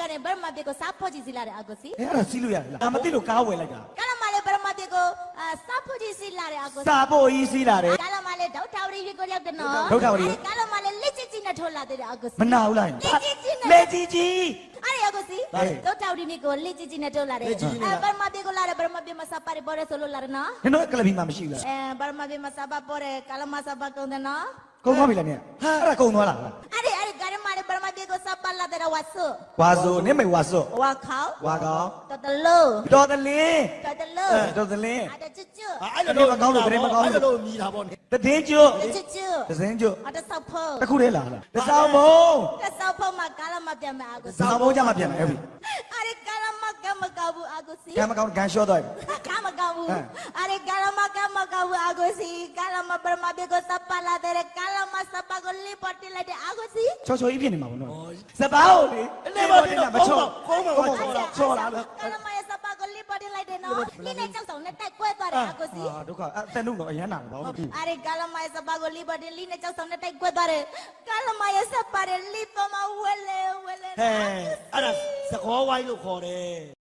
နဲ့ဗရမပြေကိုစားဖို့ကြီးစီလာတဲ့အကိုစီ အဲ့ဒါစီးလို့ရတယ်လားမသိလို့ကားဝယ်လိုက်တာ ကာလမလေးဗရမပြေကိုစားဖို့ကြီးစီလာတဲ့အကို စာဖို့ကြီးစီးလာတယ် ကာလမလေးဒေါက်တာဝရီကိုရောက်တယ်နော် ဒေါက်တာဝရီ ကာလမလေးလက်ချစ်ကြီးနဲ့ထိုးလာတဲ့အကိုစီ မနာဘူးလား လက်ချစ်ကြီး လေကြီးကြီး အဲ့ဒီအကိုစီဒေါက်တာဝရီကိုလက်ချစ်ကြီးနဲ့ထိုးလာတယ်ဗရမပြေကိုလာတယ်ဗရမပြေမစားပါရပေါ်ရဆိုလို့လာတယ်နော် နင်တို့ကလဘီမှာမရှိဘူးလား ဗရမပြေမစားပါပေါ်ရကာလမစားပါကုန်တယ်နော် ကုန်းသွားပြီလားနင်အဲ့ဒါကုန်းသွားလား အဲ့ဒီကာလမလေးဗရမပြေကိုစားပါလာတဲ့ဝါဆု ဝါဆိုနင်မေဝါဆို ဝါခေါ ဝါကောင် တော်တလို့ တော်တလင်း တော်တလို့ တော်တလင်း အတချွတ်ချွတ် အဲ့လိုမကောင်းလို့တည်းမကောင်းအဲ့လိုမြည်တာပေါ့နေ တည်င်းကျွတ် တချွတ်ချွတ် တစင်းကျွတ် အတဆောက်ဖို့ တခုတည်းလားတစောင်းမုံ တဆောက်ဖို့မှာကာလမပြန်မယ်အကူ စောင်းမုံကြမှာပြန်မယ်အဲ့ဒီ အဲ့ဒီကာလမကမကောက်ဘူးအကူစီ ကံမကောင်းကန်လျှော့သွားပြီ ကမကောက်ဘူးအဲ့ဒီကာလမကမကောက်ဘူးအကူစီကာလမပရမဘေကိုစပလာတဲ့ကာလမစပကိုလိပေါ်တင်လိုက်တဲ့အကူစီ ချောချောကြီးဖြစ်နေမှာပေါ့နော်စပားကိုလေ အဲ့လိုမချောကုန်းမှာချောတာ ချောလာပဲ ကာလမရဲ့စပကိုလိပေါ်တင်လိုက်တယ်နော်လိနဲ့ကြောက်ဆောင်နဲ့တိုက်ကွဲသွားတယ်အကူစီ ဒုက္ခအတန်တို့တော့အရန်နာတော့ဘာမှမဖြစ် အဲ့ဒီကာလမရဲ့စပကိုလိပေါ်တင်လိနဲ့ကြောက်ဆောင်နဲ့တိုက်ကွဲသွားတယ်ကာလမရဲ့စပတဲ့လိပေါ်မှာဝဲလေ ဟဲ့အဲ့ဒါသကောဝိုင်းလို့ခေါ်တယ်